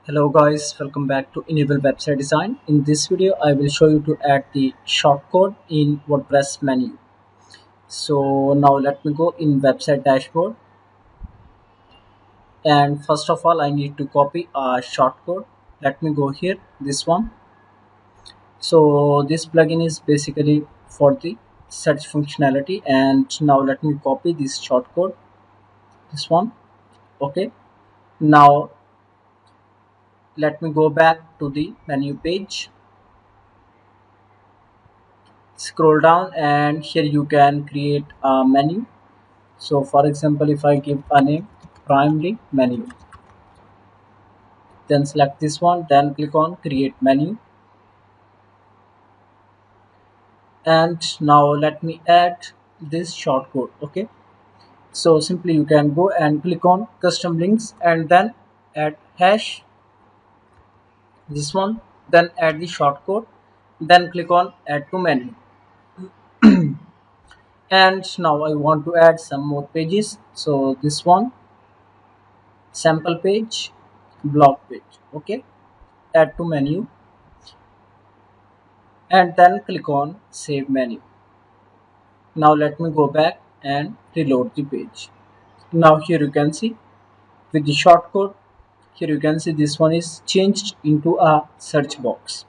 Hello guys, welcome back to Enable Website Design. In this video, I will show you to add the shortcode in WordPress menu. So now let me go in website dashboard, and first of all I need to copy a shortcode. Let me go here, this one. So this plugin is basically for the search functionality, and now let me copy this shortcode, this one. Okay, now let me go back to the menu page, scroll down, and here you can create a menu. So for example, if I give a name primary menu, then select this one, then click on create menu, and now let me add this shortcode. Okay, so simply you can go and click on custom links and then add hash, this one, then add the shortcode, then click on add to menu. And now I want to add some more pages, so this one, sample page, blog page. Okay, add to menu, and then click on save menu. Now let me go back and reload the page. Now here you can see with the shortcode, here you can see this one is changed into a search box.